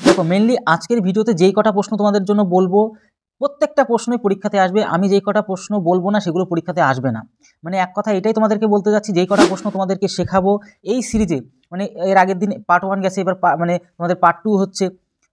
দেখো মেনলি আজকের ভিডিওতে যেই কটা প্রশ্ন তোমাদের জন্য বলবো প্রত্যেকটা প্রশ্নই পরীক্ষাতে আসবে। আমি যেই কটা প্রশ্ন বলবো না সেগুলো পরীক্ষাতে আসবে না। মানে এক কথা এটাই তোমাদেরকে বলতে যাচ্ছি, যেই কটা প্রশ্ন তোমাদেরকে শেখাবো এই সিরিজে, মানে এর আগের দিন পার্ট 1 গেছে, এবার মানে তোমাদের পার্ট 2 হচ্ছে,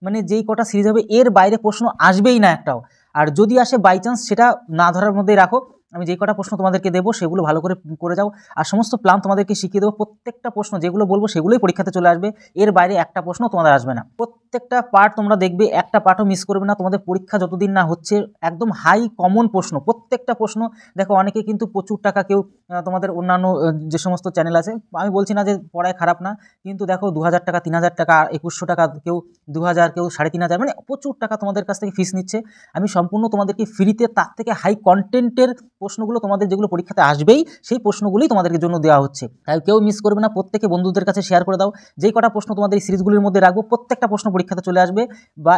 মানে যেই কটা সিরিজ হবে এর বাইরে প্রশ্ন আসবেই না একটাও। আর যদি আসে বাই চান্স সেটা না ধরার মধ্যেই রাখো। আমি যেই কটা প্রশ্ন তোমাদেরকে দেবো সেগুলো ভালো করে যাও, আর সমস্ত প্ল্যান তোমাদেরকে শিখিয়ে দেবো। প্রত্যেকটা প্রশ্ন যেগুলো বলবো সেগুলোই পরীক্ষাতে চলে আসবে, এর বাইরে একটা প্রশ্ন তোমাদের আসবে না। প্রত্যেকটা পার্ট তোমরা দেখবে, একটা পার্টও মিস করবে না। তোমাদের পরীক্ষা যতদিন না হচ্ছে একদম হাই কমন প্রশ্ন, প্রত্যেকটা প্রশ্ন। দেখো অনেকে কিন্তু প্রচুর টাকা, কেউ তোমাদের অন্যান্য যে সমস্ত চ্যানেল আছে, আমি বলছি না যে পড়ায় খারাপ না, কিন্তু দেখো 2000 টাকা, 3000 টাকা, 2100 টাকা, কেউ 2000, কেউ 3500, মানে প্রচুর টাকা তোমাদের কাছ থেকে ফিস নিচ্ছে। আমি সম্পূর্ণ তোমাদেরকে ফ্রিতে তার থেকে হাই কন্টেন্টের প্রশ্নগুলো তোমাদের যেগুলো পরীক্ষাতে আসবেই সেই প্রশ্নগুলোই তোমাদের জন্য দেওয়া হচ্ছে। তাই কেউ মিস করবে না, প্রত্যেকে বন্ধুদের কাছে শেয়ার করে দাও। যেই কটা প্রশ্ন তোমাদের এই সিরিজগুলির মধ্যে রাখবো প্রত্যেকটা প্রশ্ন পরীক্ষাতে চলে আসবে, বা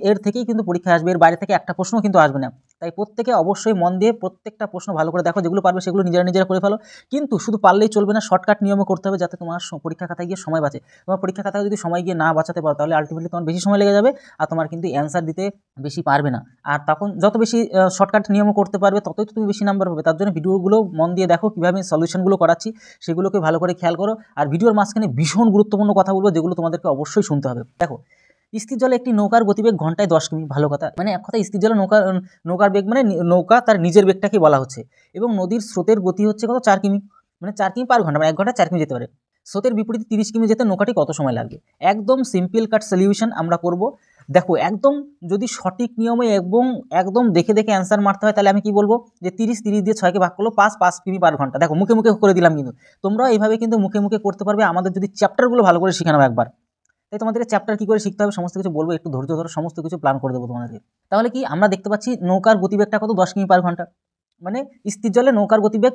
এর থেকেই কিন্তু পরীক্ষা আসবে, এর বাইরে থেকে একটা প্রশ্ন কিন্তু আসবে না। তাই প্রত্যেকে অবশ্যই মন দিয়ে প্রত্যেকটা প্রশ্ন ভালো করে দেখো, যেগুলো পারবে সেগুলো নিজেরা করে ফেলো। কিন্তু শুধু পারলেই চলবে না, শর্টকাট নিয়মে করতে হবে, যাতে তোমার পরীক্ষা খাতায় গিয়ে সময় বাঁচে। তোমার পরীক্ষা খাতায় যদি সময় গিয়ে না বাঁচাতে পারো তাহলে আলটিমেটলি তোমার বেশি সময় লেগে যাবে, আর তোমার কিন্তু অ্যান্সার দিতে বেশি পারবে না। আর তখন যত বেশি শর্টকাট নিয়মে করতে পারবে ততই তো তুমি বেশি নাম্বার পাবে। তার জন্য ভিডিওগুলো মন দিয়ে দেখো, কীভাবে সলিউশনগুলো করাচ্ছি সেগুলোকে ভালো করে খেয়াল করো। আর ভিডিওর মাঝখানে ভীষণ গুরুত্বপূর্ণ কথা বলবো, যেগুলো তোমাদেরকে অবশ্যই শুনতে হবে। দেখো, স্থির জলে একটি নৌকার গতিবেগ ঘন্টায় 10 কিমি, ভালো কথা, মানে এক কথা স্থির জলে নৌকার বেগ মানে নৌকা তার নিজের বেগটাকে বলা হচ্ছে, এবং নদীর স্রোতের গতি হচ্ছে কত, 4 কিমি, মানে 4 কিমি পার ঘন্টা, মানে 1 ঘন্টা 4 কিমি যেতে পারে। স্রোতের বিপরীতে 30 কিমি যেতে নৌকাটি কত সময় লাগবে? একদম সিম্পল কাট সলিউশন আমরা করব। দেখো একদম যদি সঠিক নিয়মে এবং একদম দেখে দেখে অ্যান্সার মারতে হয়, তাহলে আমি কি বলবো যে 30 দিয়ে 6কে ভাগ করলো 5 কিমি পার ঘন্টা। দেখো মুখে মুখে করে দিলাম, কিন্তু তোমরা এইভাবে কিন্তু মুখে মুখে করতে পারবে, আমাদের যদি চ্যাপ্টারগুলো ভালো করে শেখানো একবার। তাই তোমাদেরকে চ্যাপ্টার কী করে শিখতে হবে সমস্ত কিছু বলবো, একটু ধৈর্য ধরো, সমস্ত কিছু প্ল্যান করে দেবো তোমাদেরকে। তাহলে কি আমরা দেখতে পাচ্ছি নৌকার গতিবেগটা কত, 10 কিমি পার ঘন্টা, মানে স্থির জলে নৌকার গতিবেগ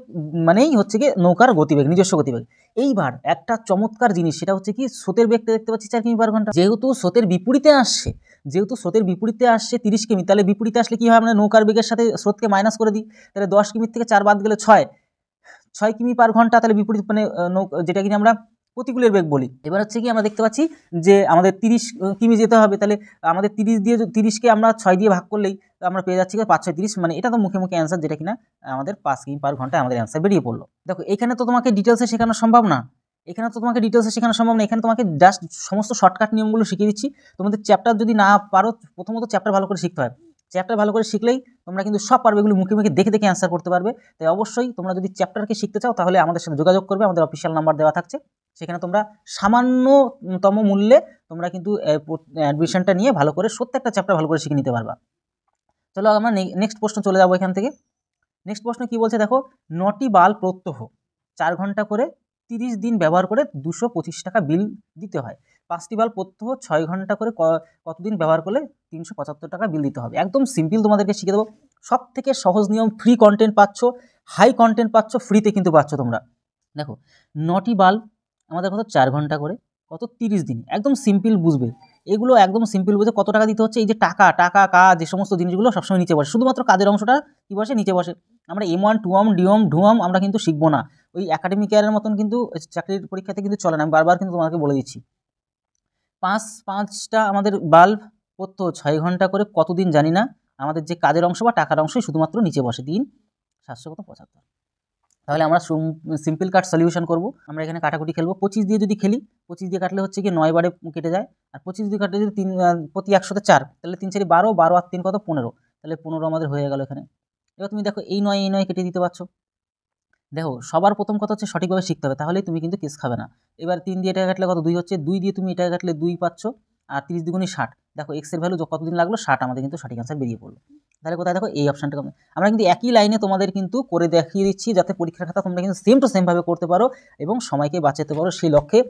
মানেই হচ্ছে কি নৌকার গতিবেগ, নিজস্ব গতিবেগ। এইবার একটা চমৎকার জিনিস, সেটা হচ্ছে কি স্রোতের বেগটা দেখতে পাচ্ছি 4 কিমি পার ঘন্টা। যেহেতু স্রোতের বিপরীতে আসছে 30 কিমি, তাহলে বিপরীতে আসলে কি হয়, আমরা নৌকার বেগের সাথে স্রোতকে মাইনাস করে দিই, তাহলে 10 কিমির থেকে 4 বাদ গেলে 6 কিমি পার ঘন্টা, তাহলে বিপরীত মানে যেটা কিনা আমরা প্রতিকূলের বেগ বলি। এবার হচ্ছে কি আমরা দেখতে পাচ্ছি যে আমাদের 30 কিমি যেতে হবে, তাহলে আমাদের 30কে আমরা 6 দিয়ে ভাগ করলেই আমরা পেয়ে যাচ্ছি 5 6 30, মানে এটা তো মুখে মুখে অ্যান্সার, যেটা কিনা আমাদের 5 কিমি পার ঘন্টায় আমাদের অ্যান্সার বেরিয়ে পড়লো। দেখো এখানে তো তোমাকে ডিটেলসে শেখানো সম্ভব না, এখানে তোমাকে জাস্ট সমস্ত শর্টকাট নিয়মগুলো শিখিয়ে দিচ্ছি। তোমাদের চ্যাপ্টার যদি না পারো, প্রথমত চ্যাপ্টার ভালো করে শিখতে হয়। চ্যাপ্টার ভালো করে শিখলেই তোমরা কিন্তু সব পারবে, এগুলো মুখে মুখে দেখে দেখে অ্যান্সার করতে পারবে। তাই অবশ্যই তোমরা যদি চ্যাপ্টারকে শিখতে চাও তাহলে আমাদের সাথে যোগাযোগ করবে, আমাদের অফিসিয়াল নাম্বার দেওয়া থাকছে, সেখানে তোমরা সামান্যতম মূল্যে তোমরা কিন্তু অ্যাডমিশনটা নিয়ে ভালো করে প্রত্যেকটা চ্যাপ্টার ভালো করে শিখে নিতে পারবা। চলো আমরা নেক্সট প্রশ্ন চলে যাবো এখান থেকে। নেক্সট প্রশ্ন কি বলছে দেখো, 9টি বাল্ব প্রত্যহ 4 ঘন্টা করে 30 দিন ব্যবহার করে 225 টাকা বিল দিতে হয়। 5টি বাল্ব প্রত্যহ 6 ঘন্টা করে কতদিন ব্যবহার করলে 375 টাকা বিল দিতে হবে। একদম সিম্পল তোমাদেরকে শিখে দেবো, সব থেকে সহজ নিয়ম, ফ্রি কন্টেন্ট পাচ্ছ, হাই কন্টেন্ট পাচ্ছ, ফ্রিতে কিন্তু পাচ্ছ তোমরা। দেখো 9টি বাল্ব আমাদের কত, 4 ঘন্টা করে, কত 30 দিন, একদম সিম্পল বুঝবে এগুলো, একদম সিম্পল বুঝে কত টাকা দিতে হচ্ছে। এই যে টাকা কাজ, যে সমস্ত জিনিসগুলো সবসময় নিচে বসে, শুধুমাত্র কাজের অংশটা কি বসে, নিচে বসে। আমরা M1 2M DOM ঢুয়াম আমরা কিন্তু শিখবো না, ওই একাডেমিক ইয়ারের মতন কিন্তু চাকরির পরীক্ষাতে কিন্তু চলে না, আমি বারবার কিন্তু তোমাকে বলে দিচ্ছি। 5টা আমাদের বাল্ব প্রত্যহ 6 ঘন্টা করে কতদিন জানি না, আমাদের যে কাজের অংশ বা টাকার অংশই শুধুমাত্র নিচে বসে, 3 775। তাহলে আমরা সিম্পল কাট সলিউশন করব। আমরা এখানে কাটাকুটি খেলবো, 25 দিয়ে যদি খেলি, 25 দিয়ে কাটলে হচ্ছে কি 9 বারে কেটে যায়, আর 25 দিয়ে কাটলে যদি 3 প্রতি 100তে 4, তাহলে 3 4 12, 12 আর 3 কত 15, তাহলে 15 আমাদের হয়ে গেল এখানে। এবার তুমি দেখো এই 9 কেটে দিতে পারছো। দেখো সবার প্রথম কথা হচ্ছে সঠিকভাবে শিখতে হবে, তাহলেই তুমি কিন্তু কেস খাবে না। এবার 3 দিয়ে এটা কাটলে কত 2 হচ্ছে, 2 দিয়ে তুমি এটা কাটলে 2 পাচ্ছ, আর 30 দ্বিগুণে 60। দেখো এক্স এর ভ্যালু কতদিন লাগলো, 60, আমাদের কিন্তু সঠিক অ্যান্সার বেরিয়ে পড়লো। তাহলে কোথায় দেখো এই অপশানটা আমরা কিন্তু একই লাইনে তোমাদের কিন্তু করে দেখিয়ে দিচ্ছি, যাতে পরীক্ষার খাতা তোমরা কিন্তু সেম টু সেমভাবে করতে পারো এবং সময়কে বাঁচাতে পারো। সেই লক্ষ্যে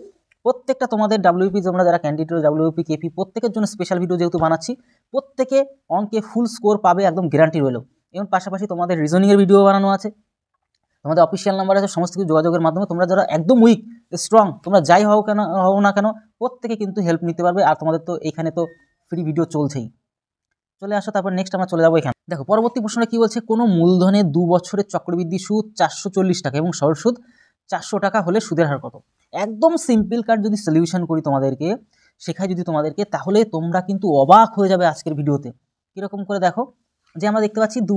প্রত্যেকটা তোমাদের WP, তোমরা যারা ক্যান্ডিডেট WP KP প্রত্যেকের জন্য স্পেশাল ভিডিও যেহেতু বানাচ্ছি, প্রত্যেকে অঙ্কে ফুল স্কোর পাবে, একদম গ্যারান্টি রইল। এবং পাশাপাশি তোমাদের রিজনিংয়ের ভিডিও বানানো আছে, তোমাদের অফিসিয়াল নাম্বার আছে, সমস্ত কিছু যোগাযোগের মাধ্যমে তোমরা যারা একদম উইক স্ট্রং, তোমরা যাই হও না কেন প্রত্যেকে কিন্তু হেল্প নিতে পারবে। আর তোমাদের তো এখানে তো ফ্রি ভিডিও চলছেই। চলে আসো, তারপর নেক্সট আমরা চলে যাবো এখানে। দেখো পরবর্তী প্রশ্নটা কি বলছে, কোনো মূলধনে 2 বছরের চক্রবৃদ্ধি সুদ 440 টাকা এবং সরল সুদ 400 টাকা হলে সুদের হার কত? একদম সিম্পল কাট যদি সলিউশন করি তোমাদেরকে, শেখাই যদি তোমাদেরকে, তাহলে তোমরা কিন্তু অবাক হয়ে যাবে আজকের ভিডিওতে। কীরকম করে দেখো, যে আমরা দেখতে পাচ্ছি 2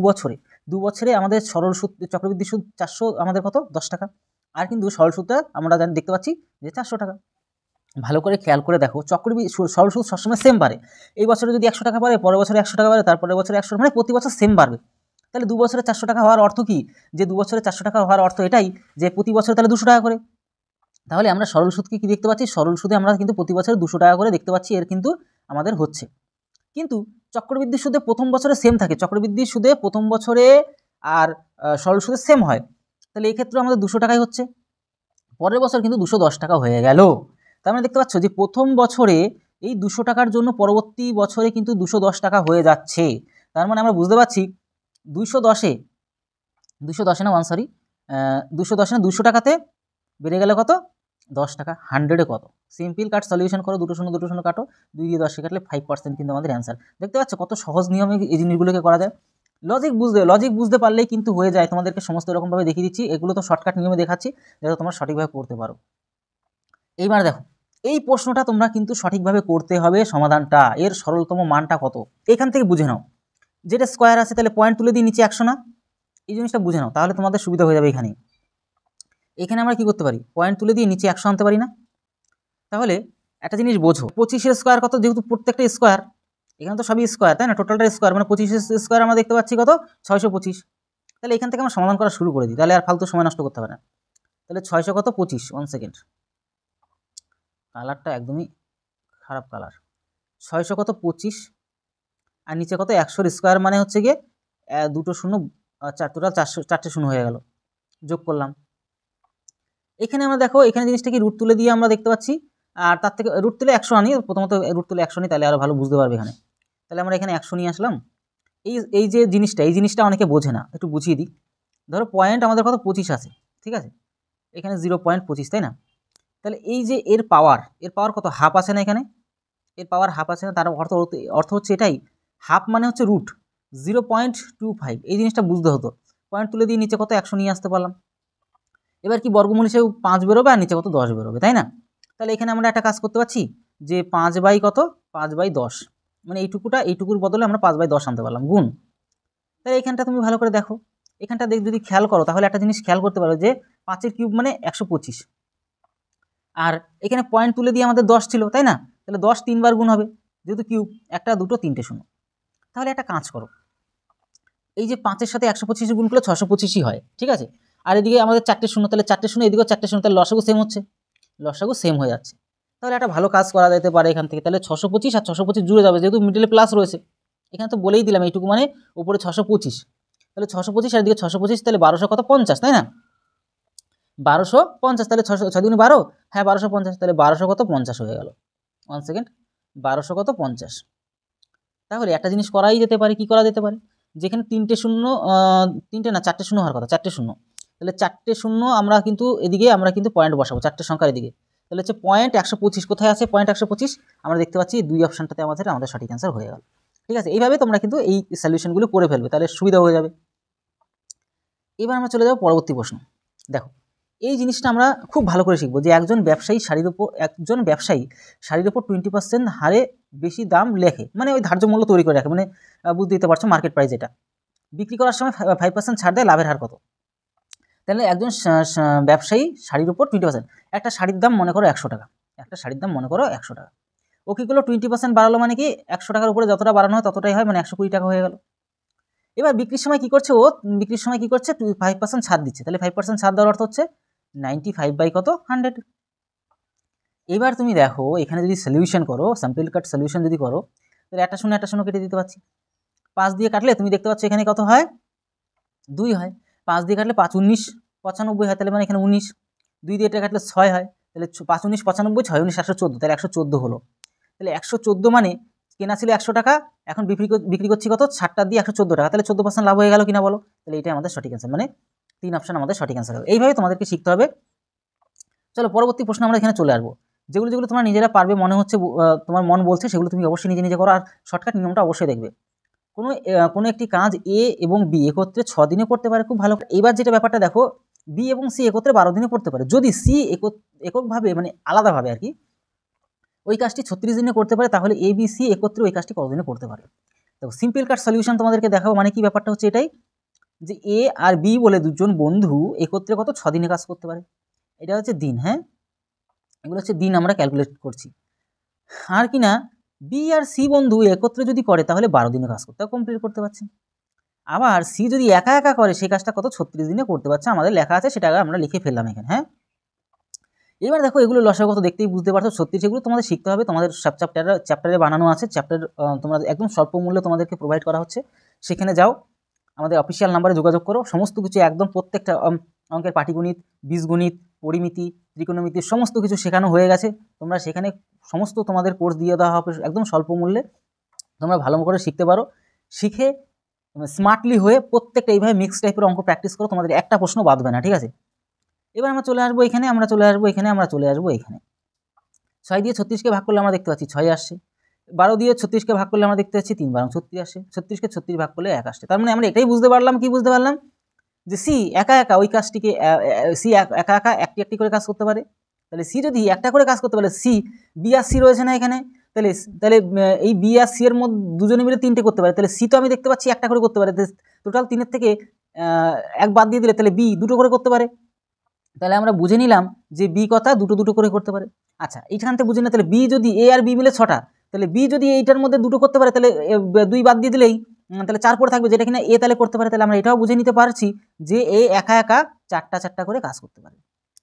বছরে আমাদের সরল সুদ চক্রবৃদ্ধি সুদ 400 আমাদের কত 10 টাকা, আর কিন্তু সরল সুদটা আমরা দেখতে পাচ্ছি যে 400 টাকা। ভালো করে খেয়াল করে দেখো, চক্রবৃদ্ধি সরল সুদ সবসময় সেম বাড়ে। এই বছরে যদি 100 টাকা বাড়ে, পরের বছরে 100 টাকা বাড়ে, তারপরের বছরে 100, মানে প্রতি বছর সেম বাড়বে। তাহলে 2 বছরে 400 টাকা হওয়ার অর্থ কি, যে 2 বছরে 400 টাকা হওয়ার অর্থ এটাই যে প্রতি বছরে তাহলে 200 টাকা করে। তাহলে আমরা সরল সুদকে কি দেখতে পাচ্ছি, সরল সুদে আমরা কিন্তু প্রতি বছরে 200 টাকা করে দেখতে পাচ্ছি, এর কিন্তু আমাদের হচ্ছে। কিন্তু চক্রবৃদ্ধি সুদে প্রথম বছরে সেম থাকে, চক্রবৃদ্ধি সুদে প্রথম বছরে আর সরল সুদে সেম হয়, তাহলে এই ক্ষেত্রে আমাদের 200 টাকাই হচ্ছে। পরের বছর কিন্তু 210 টাকা হয়ে গেল। তার মানে দেখতে পাচ্ছ যে প্রথম বছরে এই 200 টাকার জন্য পরবর্তী বছরে কিন্তু 210 টাকা হয়ে যাচ্ছে। তার মানে আমরা বুঝতে পারছি 210 না 200 টাকাতে বেড়ে গেলে কত 10 টাকা, 100-এ কত। সিম্পল কাট সলিউশন করো, দুটো শূন্য কাটো, 2 দিয়ে 10 কাটলে 5% কিন্তু আমাদের অ্যান্সার। দেখতে পাচ্ছ কত সহজ নিয়মে এই জিনিসগুলোকে করা যায়। লজিক বুঝতে পারলেই কিন্তু হয়ে যায়। তোমাদেরকে সমস্ত রকমভাবে দেখিয়ে দিচ্ছি, এগুলো তো শর্টকাট নিয়মে দেখাচ্ছি যাতে তোমরা সঠিকভাবে করতে পারো। এইবার দেখো, এই প্রশ্নটা তোমরা কিন্তু সঠিকভাবে করতে হবে। সমাধানটা এর সরলতম মানটা কত এখান থেকে বুঝে নাও। যেটা স্কোয়ার আছে তাহলে পয়েন্ট তুলে দিয়ে নিচে 100 না, এই জিনিসটা বুঝে নাও, তাহলে তোমাদের সুবিধা হয়ে যাবে। এখানে আমরা কি করতে পারি, পয়েন্ট তুলে দিয়ে নিচে 100 আনতে পারি না? তাহলে একটা জিনিস বোঝো, 25-এর স্কোয়ার কত, যেহেতু প্রত্যেকটা স্কোয়ার, এখানে তো সবই স্কোয়ার তাই না, টোটালটা স্কোয়ার, মানে 25-এর স্কোয়ার আমরা দেখতে পাচ্ছি কত 625। তাহলে এখান থেকে আমরা সমাধান করা শুরু করে দিই, তাহলে আর ফালতু সময় নষ্ট করতে হবে না। তাহলে 600 কত 25, 1 সেকেন্ড, কালারটা একদমই খারাপ কালার। 600 কত 25, আর নিচে কত 100-এর স্কোয়ার, মানে হচ্ছে গিয়ে 2 শূন্য 4, টোটাল 4টে শূন্য হয়ে গেল, যোগ করলাম। এখানে আমরা দেখো, এখানে জিনিসটা কি রুট তুলে দিয়ে আমরা দেখতে পাচ্ছি, আর তার থেকে রুট তুলে 100 আনি, প্রথমত রুট তুলে 100 নিই, তাহলে আরও ভালো বুঝতে পারবে এখানে। তাহলে আমরা এখানে 100 নিয়ে আসলাম। এই যে জিনিসটা অনেকে বোঝে না, একটু বুঝিয়ে দিই। ধরো পয়েন্ট আমাদের কত 25 আছে, ঠিক আছে, এখানে 0.25 তাই না। তাহলে এই যে এর পাওয়ার কত, হাফ আছে না, এখানে এর পাওয়ার হাফ আছে না, তার অর্থ হচ্ছে এটাই, হাফ মানে হচ্ছে রুট 0.25। এই জিনিসটা বুঝতে হতো। পয়েন্ট তুলে দিয়ে নিচে কত 100 নিয়ে আসতে পারলাম। এবার কি বর্গমূল হিসেবে 5 বেরোবে, আর নিচে কত 10 বেরোবে, তাই না। তাহলে এখানে আমরা একটা কাজ করতে পারছি যে 5/10, মানে এইটুকুর বদলে আমরা 5/10 আনতে পারলাম, গুণ। তাহলে এখানটা তুমি ভালো করে দেখো, এখানটা যদি খেয়াল করো, তাহলে একটা জিনিস খেয়াল করতে পারো যে 5-এর কিউব মানে 125, আর এখানে পয়েন্ট তুলে দিয়ে আমাদের 10 ছিল তাই না, তাহলে 10 3বার গুণ হবে, যেহেতু কিউব, 1, 2, 3টে শূন্য। তাহলে একটা কাজ করো, এই যে 5-এর সাথে 125 গুণ করলে 625ই হয়, ঠিক আছে। আর এদিকে আমাদের 4টে শূন্য, তাহলে 4টে শূন্য, এদিকেও 4টে শূন্য, তাহলে লসাগু সেম হয়ে যাচ্ছে। তাহলে একটা ভালো কাজ করা যেতে পারে এখান থেকে, তাহলে 625 আর 625 জুড়ে যাবে, যেহেতু মিডলে প্লাস রয়েছে। এখানে তো বলেই দিলাম এইটুকু মানে উপরে 625, তাহলে 625 আর এদিকে 625, তাহলে 1200 কত 50 তাই না, 1250, তাহলে 6 দুগুণে 12, হ্যাঁ 1250, তাহলে 1200 কত 50 হয়ে গেল। 1 সেকেন্ড, 1200 কত 50। তাহলে একটা জিনিস করাই যেতে পারে, কি করা যেতে পারে, যেখানে 3টে শূন্য, 3টে না 4টে শূন্য হওয়ার কথা, 4টে শূন্য, তাহলে 4টে শূন্য আমরা কিন্তু এদিকে আমরা কিন্তু পয়েন্ট বসাবো 4টে সংখ্যার এদিকে। তাহলে হচ্ছে পয়েন্ট 125, কোথায় আছে পয়েন্ট 125, আমরা দেখতে পাচ্ছি 2 অপশানটাতে আমাদের সঠিক অ্যান্সার হয়ে গেল। ঠিক আছে, এইভাবে তোমরা কিন্তু এই সলিউশনগুলো করে ফেলবে, তাহলে সুবিধা হয়ে যাবে। এবার আমরা চলে যাব পরবর্তী প্রশ্ন। দেখো, এই জিনিসটা আমরা খুব ভালো করে শিখবো যে একজন ব্যবসায়ী শাড়ির উপর 20% হারে বেশি দাম লেখে, মানে ওই ধার্য মূল্য তৈরি করে রাখে, মানে বুঝতে দিতে পারছো মার্কেট প্রাইস, এটা বিক্রি করার সময় 5% ছাড় দেয়, লাভের হার কত। তাহলে একজন ব্যবসায়ী শাড়ির উপর 20%, একটা শাড়ির দাম মনে করো 100 টাকা, ও কী করলো 20% বাড়ালো, মানে কি 100 টাকার উপরে যতটা বাড়ানো হয় ততটাই হয়, মানে 120 টাকা হয়ে গেল। এবার বিক্রির সময় কি করছে 5% ছাড় দিচ্ছে, তাহলে 5% ছাড় দেওয়ার অর্থ হচ্ছে 95/100। এবার তুমি দেখো, এখানে যদি সলিউশন করো, স্যাম্পল কাট সলিউশন যদি করো, তাহলে একটা শূন্য কেটে দিতে পারছি। 5 দিয়ে কাটলে তুমি দেখতে পাচ্ছ এখানে কত হয় 2 হয়, 5 দিয়ে কাটলে 5 19 95 হয়, তাহলে মানে এখানে 19, 2 দিয়ে এটা কাটলে 6 হয়, তাহলে 5 19 95, 6 19 114, তাহলে 114 হলো। তাহলে 114 মানে কেনা ছিল 100 টাকা, এখন বিক্রি করছি কত 60টা দিয়ে 114 টাকা, তাহলে 14% লাভ হয়ে গেল কিনা বলো। তাহলে এটাই আমাদের সঠিক অ্যান্সার, মানে 3 অপশন আমাদের সঠিক অ্যান্সার হবে। এইভাবে তোমাদেরকে শিখতে হবে। চলো পরবর্তী প্রশ্ন আমরা এখানে চলে আসবো। যেগুলো তোমরা নিজেরা পারবে মনে হচ্ছে, তোমার মন বলছে, সেগুলো তুমি অবশ্যই নিজে করো, আর শর্টকাট নিয়মটা অবশ্যই দেখবে। কোনো একটি কাজ এ এবং বি একত্রে 6 দিনে করতে পারে, খুব ভালো। এবার যেটা ব্যাপারটা দেখো, বি এবং সি একত্রে 12 দিনে করতে পারে। যদি সি এককভাবে মানে আলাদাভাবে আর কি ওই কাজটি 36 দিনে করতে পারে, তাহলে এ বি সি একত্রে ওই কাজটি কতদিনে করতে পারে। দেখো সিম্পল কাট সলিউশন তোমাদেরকে দেখাবো, মানে কি ব্যাপারটা হচ্ছে এটাই যে এ আর বি বলে দুজন বন্ধু একত্রে কত 6 দিনে কাজ করতে পারে। এটা হচ্ছে দিন, হ্যাঁ এগুলো হচ্ছে দিন আমরা ক্যালকুলেট করছি। আর কি না বি আর সি বন্ধু একত্রে যদি করে তাহলে 12 দিনে কাজ করতে কমপ্লিট করতে পারছে। আবার সি যদি একা একা করে সেই কাজটা কত 36 দিনে করতে পারছে, আমাদের লেখা আছে সেটা আমরা লিখে ফেললাম এখানে। হ্যাঁ এবার দেখো এগুলো লসাগু কত দেখতেই বুঝতে পারছো, 36 এগুলো তোমাদের শিখতে হবে, তোমাদের সব চ্যাপ্টারে বানানো আছে, চ্যাপ্টার তোমরা একদম স্বল্প মূল্যে তোমাদেরকে প্রোভাইড করা হচ্ছে, সেখানে যাও আমাদের অফিসিয়াল নাম্বারে যোগাযোগ করো, সমস্ত কিছু একদম প্রত্যেকটা অঙ্কের পাটিগণিত, বীজগণিত, পরিমিতি, ত্রিকোণমিতি সমস্ত কিছু শেখানো হয়ে গেছে। তোমরা সেখানে সমস্ত তোমাদের কোর্স দিয়ে দেওয়া হবে একদম স্বল্প মূল্যে, তোমরা ভালো করে শিখতে পারো, শিখে স্মার্টলি হয়ে প্রত্যেকটা এইভাবে মিক্স টাইপের অঙ্ক প্র্যাকটিস করো, তোমাদের একটা প্রশ্ন বাদবে না, ঠিক আছে। এবার আমরা চলে আসবো এখানে, আমরা চলে আসবো এখানে 6 দিয়ে 36কে ভাগ করলে আমরা দেখতে পাচ্ছি 6 আসছে, 12 দিয়ে 36কে ভাগ করলে আমরা দেখতে পাচ্ছি 3 12 36 আসছে, 36কে 36 ভাগ করলে 1 আসছে। তার মানে আমরা এটাই বুঝতে পারলাম যে সি একা একা ওই কাজটিকে সি একা একা একটি করে কাজ করতে পারে। তাহলে সি যদি একটা করে কাজ করতে পারে, সি বি আর সি রয়েছে না এখানে, তাহলে এই বি আর সি এর মধ্যে দুজনে মিলে 3টে করতে পারে, তাহলে সি তো আমি দেখতে পাচ্ছি একটা করে করতে পারে, টোটাল 3-এর থেকে 1 বাদ দিয়ে দিলে তাহলে বি 2টো করে করতে পারে। তাহলে আমরা বুঝে নিলাম যে বি কথা দুটো করে করতে পারে। আচ্ছা এইখান থেকে বুঝে না, তাহলে বি যদি এ আর বি মিলে 6টা, তাহলে বি যদি এইটার মধ্যে 2টো করতে পারে তাহলে 2 বাদ দিয়ে দিলেই তাহলে 4 পড়ে থাকবে, যেটা কিনা এ তাহলে করতে পারে। তাহলে আমরা এটাও বুঝে নিতে পারছি যে এ একা একা 4টা করে কাজ করতে পারে।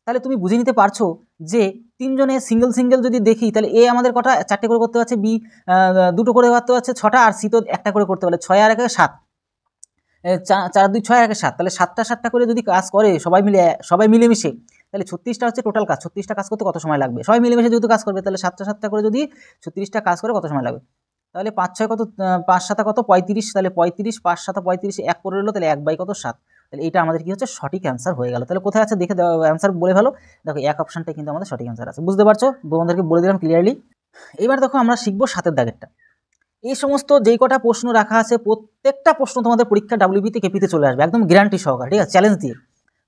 তাহলে তুমি বুঝে নিতে পারছো যে 3জনে সিঙ্গেল যদি দেখি তাহলে এ আমাদের কটা 4টে করে করতে পারছে, বি 2টো করে করতে পারছে 6টা, আর সি তো একটা করে করতে পারে 6 আর 1 7, 4 2 6 1 7, তাহলে 7টা করে যদি কাজ করে সবাই মিলেমিশে, তাহলে 36টা হচ্ছে টোটাল কাজ। 36টা কাজ করতে কত সময় লাগবে, সবাই মিলেমিশে যেহেতু কাজ করবে, তাহলে 7টা করে যদি 36টা কাজ করে কত সময় লাগবে, তাহলে 5 6 কত 5 7 কত 35, তাহলে 35 5 7 35 1 করে রইলো, তাহলে 1/7। তাহলে এটা আমাদের কি হচ্ছে সঠিক অ্যান্সার হয়ে গেল। তাহলে কোথায় আছে দেখে অ্যান্সার বলে ভালো, দেখো 1 অপশনটাই কিন্তু আমাদের সঠিক অ্যান্সার আছে। বুঝতে পারছো, তোমাদেরকে বলে দিলাম ক্লিয়ারলি। এবার দেখো আমরা শিখবো 7এর দাগেরটা। এই সমস্ত যেই কটা প্রশ্ন রাখা আছে প্রত্যেকটা প্রশ্ন তোমাদের পরীক্ষা ডাব্লিউবিতে কেপিতে চলে আসবে একদম গ্যারান্টি সহকারে, ঠিক আছে, চ্যালেঞ্জ দিয়ে।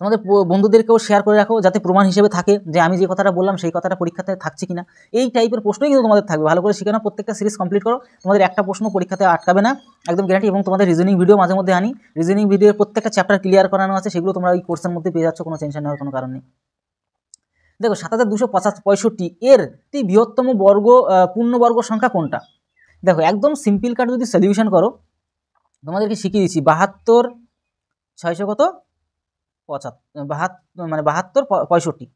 তোমাদের বন্ধুদেরকেও শেয়ার করে রাখো যাতে প্রমাণ হিসেবে থাকে যে আমি যে কথাটা বললাম সেই কথাটা পরীক্ষাতে থাকছে কিনা। এই টাইপের প্রশ্নই কিন্তু তোমাদের থাকবে, ভালো করে শিখে নাও, প্রত্যেকটা সিরিজ কমপ্লিট করো, তোমাদের একটা প্রশ্ন পরীক্ষাতে আটকাবে না, একদম গ্যারান্টি। এবং তোমাদের রিজনিং ভিডিও মাঝে মধ্যে আনি, রিজনিং ভিডিওর প্রত্যেকটা চ্যাপ্টার ক্লিয়ার করানো আছে, সেগুলো তোমরা ওই কোর্সের মধ্যে পেয়ে যাচ্ছ, কোনো টেনশন নেওয়ার কোনো কারণ নেই। দেখো 7265 এর বৃহত্তম পূর্ণবর্গ সংখ্যা কোনটা। দেখো একদম সিম্পল কাট যদি সলিউশন করো, তোমাদেরকে শিখিয়ে দিচ্ছি 72 600 কত 75 মানে 72 65,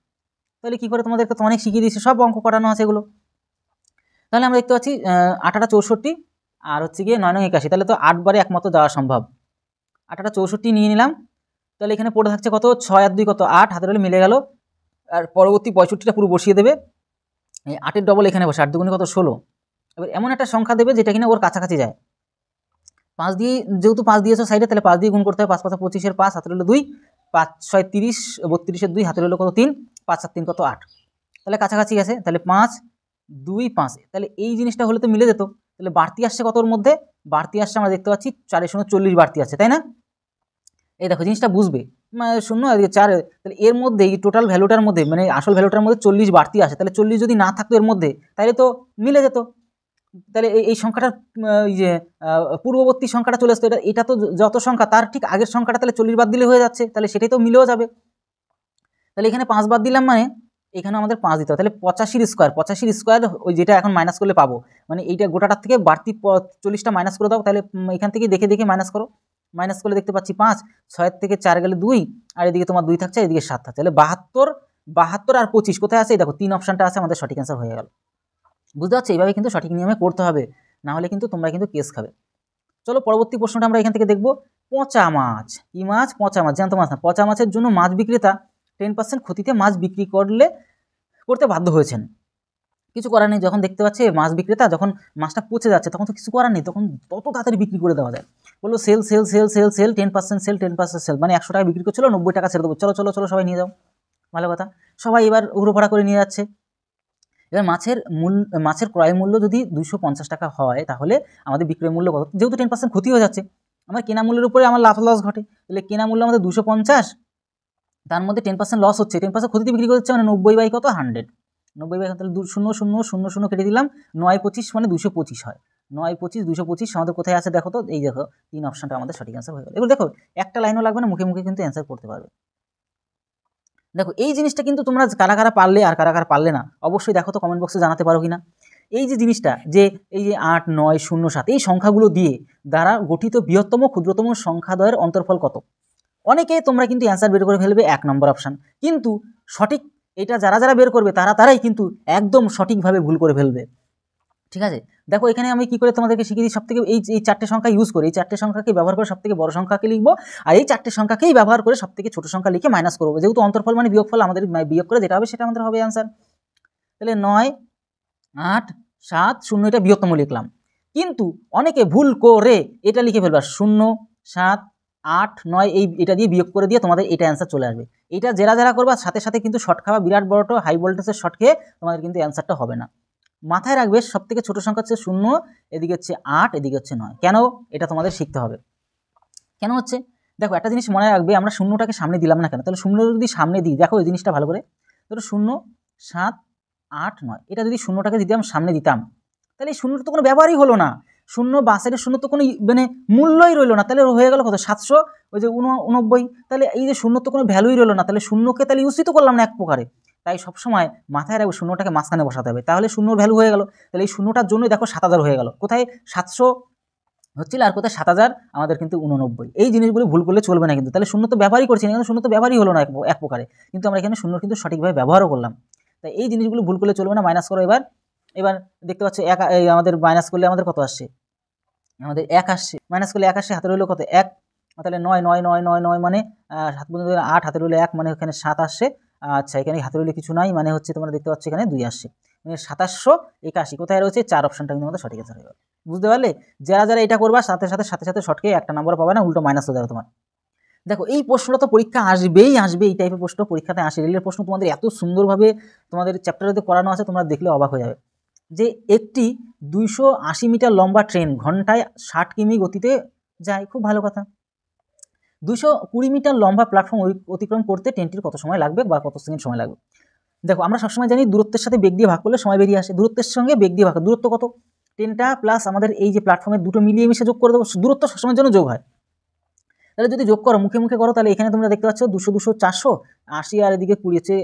তাহলে কী করে তোমাদেরকে তো অনেক শিখিয়ে দিচ্ছি, সব অঙ্ক করানো আছে এগুলো। তাহলে আমরা দেখতে পাচ্ছি 8 8 64 আর হচ্ছে গিয়ে 9 9 81, তাহলে তো 8 বারে একমাত্র যাওয়া সম্ভব। 8 8 64 নিয়ে নিলাম, তাহলে এখানে পড়ে থাকছে কত 6 আর 2 কত 8, হাতের হলে মিলে গেল, আর পরবর্তী 65টা পুরো বসিয়ে দেবে, এই 8-এর ডবল এখানে বসে, 8 2 কত 16। এবার এমন একটা সংখ্যা দেবে যেটা কিনা ওর কাছাকাছি যায়, 5 দিয়ে যেহেতু 5 দিয়েছো সাইডে, তাহলে 5 দিয়ে গুণ করতে হবে, 5 5 25 5, হাতের হলো 2, 5 6 30 32 2, হাতের হলো কত 3, 5 7 3 কত 8, তাহলে কাছাকাছি গেছে, তাহলে 5 2 5, তাহলে এই জিনিসটা হলে তো মিলে যেত। তাহলে বাড়তি আসছে কতর মধ্যে, বাড়তি আসছে আমরা দেখতে পাচ্ছি 440 বাড়তি আছে, তাই না। এই দেখো জিনিসটা বুঝবে, শূন্য এদিকে 4, তাহলে এর মধ্যে এই টোটাল ভ্যালুটার মধ্যে মানে আসল ভ্যালুটার মধ্যে 40 বাড়তি আসে, তাহলে 40 যদি না থাকতো এর মধ্যে তাহলে তো মিলে যেত। তাহলে এই সংখ্যাটার যে পূর্ববর্তী সংখ্যাটা চলে আসতো, এটা তো যত সংখ্যা তার ঠিক আগের সংখ্যাটা, তাহলে 40 বাদ দিলে হয়ে যাচ্ছে, তাহলে সেটাই তো মিলেও যাবে। তাহলে এখানে 5 বাদ দিলাম, মানে এখানে আমাদের 5 দিতে হবে, তাহলে 85 স্কোয়ার ওই যেটা এখন মাইনাস করলে পাবো, মানে এইটা গোটাটার থেকে বাড়তি 40টা মাইনাস করে দাও, তাহলে এখান থেকে দেখে মাইনাস করো, মাইনাস করলে দেখতে পাচ্ছি 5, 6 থেকে 4 গেলে 2, আর এদিকে তোমার 2 থাকছে, এদিকে 7 থাকছে, তাহলে 72 আর 25 কোথায় আছে, দেখো 3 অপশানটা আছে, আমাদের সঠিক অ্যান্সার হয়ে গেল। বুঝতে পারছো, এইভাবে কিন্তু সঠিক নিয়মে করতে হবে, না হলে কিন্তু তোমরা কিন্তু কেস খাবে। চলো পরবর্তী প্রশ্নটা আমরা এখান থেকে দেখবো, পচা মাছ। কি মাছ, পচা মাছ, জ্যান্ত মাছ না। পচা মাছের জন্য মাছ বিক্রেতা 10% ক্ষতিতে মাছ বিক্রি করতে বাধ্য হয়েছেন। কিছু করার নেই, যখন দেখতে পাচ্ছে মাছ বিক্রেতা যখন মাছটা পচে যাচ্ছে তখন তো কিছু করার নেই, তখন তত তাড়াতাড়ি বিক্রি করে দেওয়া যায়। বললো সেল 10% সেল 10% সেল, মানে 100 টাকা বিক্রি করছিল 90 টাকা ছেড়ে দেবো, চলো সবাই নিয়ে যাও। ভালো কথা, সবাই এবার উড়োভরা করে নিয়ে যাচ্ছে। এবার মাছের ক্রয় মূল্য যদি 250 টাকা হয়, তাহলে আমাদের বিক্রয় মূল্য কত, যেহেতু 10% ক্ষতি হয়ে যাচ্ছে, আমার কেনা মূল্যের উপরে আমার লাভ লস ঘটে, তাহলে কেনা মূল্য আমাদের 250, তার মধ্যে 10% লস হচ্ছে, 10% ক্ষতিতে বিক্রি করছে, মানে 90 বাই কত 100, 90/100 তাহলে 0 0 0 0 কেটে দিলাম, 9 25 মানে 225 হয়। 9 25 225 আমাদের কোথায় আছে দেখো তো, এই দেখো 3 অপশনটা আমাদের সঠিক অ্যান্সার হয়ে গেল। এবার দেখো একটা লাইনও লাগবে না, মুখে মুখে কিন্তু অ্যান্সার করতে পারবে। দেখো এই জিনিসটা কিন্তু তোমরা কারা কারা পারলে আর কারা কারা পারলে না অবশ্যই দেখো তো কমেন্ট বক্সে জানাতে পারো কিনা। এই যে জিনিসটা যে এই যে 8 9 0 7 এই সংখ্যাগুলো দিয়ে দ্বারা গঠিত বৃহত্তম ক্ষুদ্রতম সংখ্যাদ্বয়ের অন্তর্ফল কত? অনেকে তোমরা কিন্তু অ্যান্সার বের করে ফেলবে 1 নম্বর অপশান, কিন্তু সঠিক এটা যারা যারা বের করবে তারাই কিন্তু একদম সঠিকভাবে ভুল করে ফেলবে। ঠিক আছে, দেখো এখানে আমি কি করে তোমাদেরকে শিখিয়ে দিই, সবথেকে এই 4টে সংখ্যা ইউজ করে, এই 4টে সংখ্যাকে ব্যবহার করে সবথেকে বড় সংখ্যাকে লিখবো, আর এই 4টে সংখ্যাকেই ব্যবহার করে সবথেকে ছোট সংখ্যা লিখে মাইনাস করবো, যেহেতু অন্তর্ফল মানে বিয়োগফল, আমাদের বিয়োগ করে যেটা হবে সেটা আমাদের হবে অ্যান্সার। তাহলে 9 8 7 0 এটা বৃহত্তম লিখলাম, কিন্তু অনেকে ভুল করে এটা লিখে ফেলবা 0 7 8 9 এই এটা দিয়ে বিয়োগ করে দিয়ে তোমাদের এটা অ্যান্সার চলে আসবে। এটা যারা যারা করবা সাথে সাথে কিন্তু শর্ট খাওয়া, বিরাট বড়টো হাই ভোল্টেজের শর্ট খেয়ে তোমাদের কিন্তু অ্যান্সারটা হবে না। মাথায় রাখবে সবথেকে ছোট সংখ্যা হচ্ছে 0, এদিকে হচ্ছে 8, এদিকে হচ্ছে 9। কেন এটা তোমাদের শিখতে হবে, কেন হচ্ছে দেখো একটা জিনিস মনে রাখবে, আমরা শূন্যটাকে সামনে দিলাম না কেন, তাহলে শূন্য যদি সামনে দিই, দেখো এই জিনিসটা ভালো করে, ধরো 0 7 8 9 এটা যদি শূন্যটাকে দিতাম সামনে দিতাম, তাহলে এই শূন্যটা তো কোনো ব্যবহারই হলো না, শূন্য বাসের শূন্য তো কোনো মানে মূল্যই রইলো না, তাহলে হয়ে গেল কত 700 ওই যে 89, তাহলে এই যে শূন্য তো কোনো ভ্যালুই রইলো না, তাহলে শূন্যকে তাহলে ইউজই তো করলাম না এক প্রকারে। তাই সবসময় মাথায় রাখবে শূন্যটাকে মাঝখানে বসাতে হবে, তাহলে শূন্যর ভ্যালু হয়ে গেল। তাহলে এই শূন্যটার জন্যই দেখো 7000 হয়ে গেল, কোথায় 700 হচ্ছিল আর কোথায় 7000 আমাদের কিন্তু 89। এই জিনিসগুলো ভুল করলে চলবে না কিন্তু, তাহলে শূন্য তো ব্যবহারই করছি না, কিন্তু শূন্য তো ব্যবহারই হলো না এক প্রকারে, কিন্তু আমরা এখানে শূন্য কিন্তু সঠিকভাবে ব্যবহারও করলাম। তাই এই জিনিসগুলো ভুল করলে চলবে না। মাইনাস করো এবার দেখতে পাচ্ছ এক, আমাদের মাইনাস করলে আমাদের কত আসছে, আমাদের 1 আসছে, মাইনাস করলে 1 আসছে, হাতে রইলো কত 1, তাহলে 9 9 9 9 9 মানে 7 পর্যন্ত 8, হাতে রইলো 1 মানে এখানে 7 আসছে। আচ্ছা এখানে হাতে রইলে কিছু নাই, মানে হচ্ছে তোমরা দেখতে পাচ্ছ এখানে 2 আসছে, মানে 2781 কোথায় রয়েছে 4 অপশনটা কিন্তু আমাদের সঠিক অ্যান্সার হয়ে গেল। বুঝতে পারলে, যারা যারা এটা করবা সাথে সাথে শর্টকে একটা নাম্বার পাবে না, উল্টো মাইনাস হয়ে যাবে তোমার। দেখো এই প্রশ্নটা তো পরীক্ষা আসবেই আসবে, এই টাইপের প্রশ্ন পরীক্ষাতে আসে, রেলের প্রশ্ন তোমাদের এত সুন্দরভাবে তোমাদের চ্যাপ্টারে করানো আছে, তোমরা দেখলে অবাক হয়ে যাবে। যে একটি 280 মিটার লম্বা ট্রেন ঘন্টায় 60 কিমি গতিতে যায়, খুব ভালো কথা। 220 মিটার লম্বা প্ল্যাটফর্ম অতিক্রম করতে ট্রেনটির কত সময় লাগবে বা কত সেকেন্ড সময় লাগবে? দেখো আমরা সবসময় জানি দূরত্বের সাথে বেগ দিয়ে ভাগ করলে সময় বেরিয়ে আসে, দূরত্বের সঙ্গে বেগ দিয়ে ভাগ, দূরত্ব কত, ট্রেনটা প্লাস আমাদের এই যে প্ল্যাটফর্মের দুটো মিলিয়ে মিশে যোগ করে দেবো, দূরত্ব সবসময়ের জন্য যোগ হয়। তাহলে যদি যোগ করো মুখে মুখে করো, তাহলে এখানে তোমরা দেখতে পাচ্ছ 200 200 480 আর এদিকে 20 হচ্ছে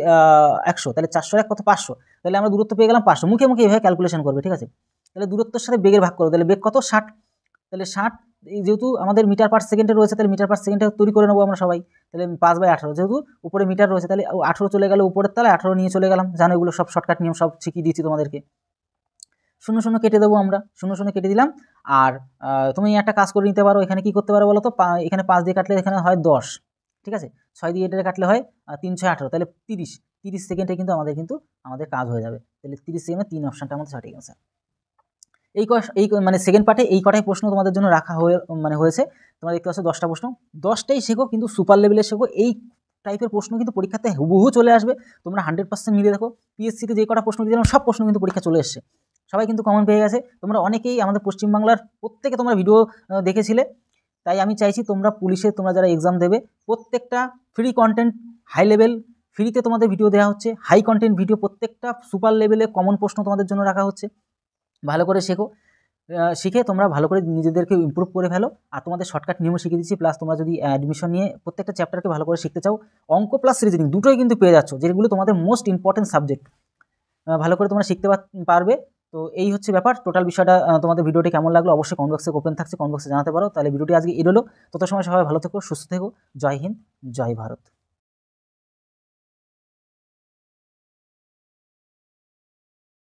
100, তাহলে 400 এক কত 500, তাহলে আমরা দূরত্ব পেয়ে গেলাম 500। মুখে মুখে এভাবে ক্যালকুলেশন করবে, ঠিক আছে। তাহলে দূরত্বের সাথে বেগের ভাগ করো, তাহলে বেগ কত 60, তাহলে 60 যেহেতু আমাদের মিটার পার সেকেন্ডে রয়েছে, তাহলে মিটার পার সেকেন্ডে তৈরি করে নেবো আমরা সবাই, তাহলে 5/18, যেহেতু উপরে মিটার রয়েছে তাহলে 18 চলে গেল উপরের, তাহলে 18 নিয়ে চলে গেলাম, জানো এগুলো সব শর্টকাট নিয়ম সব শিখিয়ে দিয়েছি তোমাদেরকে। 0 0 কেটে দেবো আমরা, 0 0 কেটে দিলাম। আর তুমি একটা কাজ করে নিতে পারো, এখানে কি করতে পারো বলো তো, এখানে 5 দিয়ে কাটলে এখানে হয় 10, ঠিক আছে, 6 দিয়ে এটা কাটলে হয় 3 6 18, তাহলে 30 সেকেন্ডে কিন্তু আমাদের কাজ হয়ে যাবে। তাহলে 30 সেকেন্ডে 3 অপশানটা আমাদের সঠিক অ্যান্সার। এই মানে সেকেন্ড পার্টে এই কটাই প্রশ্ন তোমাদের জন্য রাখা হয়েছে। তোমরা দেখতে পাচ্ছ 10টা প্রশ্ন, 10টাই শেখো, কিন্তু সুপার লেভেলে শেখো। এই টাইপের প্রশ্ন কিন্তু পরীক্ষাতে হুবহু চলে আসবে, তোমরা 100% মিলিয়ে দেখো। পিএসসিতে যে কটা প্রশ্ন দিয়েছিলাম সব প্রশ্ন কিন্তু পরীক্ষা চলে এসছে, সবাই কিন্তু কমন পেয়ে গেছে। তোমরা অনেকেই আমাদের পশ্চিমবাংলার প্রত্যেকে তোমরা ভিডিও দেখেছিলে, তাই আমি চাইছি তোমরা পুলিশের তোমরা যারা এক্সাম দেবে প্রত্যেকটা ফ্রি কন্টেন্ট, হাই লেভেল ফ্রিতে তোমাদের ভিডিও দেওয়া হচ্ছে, হাই কন্টেন্ট ভিডিও, প্রত্যেকটা সুপার লেভেলে কমন প্রশ্ন তোমাদের জন্য রাখা হচ্ছে। ভালো করে শেখো, শিখে তোমরা ভালো করে নিজেদেরকে ইমপ্রুভ করে ফেলো। আর তোমাদের শর্টকাট নিয়মও শিখিয়ে দিচ্ছি, প্লাস তোমরা যদি অ্যাডমিশন নিয়ে প্রত্যেকটা চ্যাপ্টারকে ভালো করে শিখতে চাও, অঙ্ক প্লাস রিজনিং দুটোই কিন্তু পেয়ে যাচ্ছ, যেগুলো তোমাদের মোস্ট ইম্পর্টেন্ট সাবজেক্ট, ভালো করে তোমরা শিখতে পারবে। তো এই হচ্ছে ব্যাপার, টোটাল বিষয়টা। তোমাদের ভিডিওটি কেমন লাগলো অবশ্যই কমেন্ট বক্সে ওপেন থাকছে, কমেন্ট বক্সে জানাতে পারো। তাহলে ভিডিওটি আজকে এলো, তত সময় সবাই ভালো থেকো, সুস্থ থেকো। জয় হিন্দ, জয় ভারত।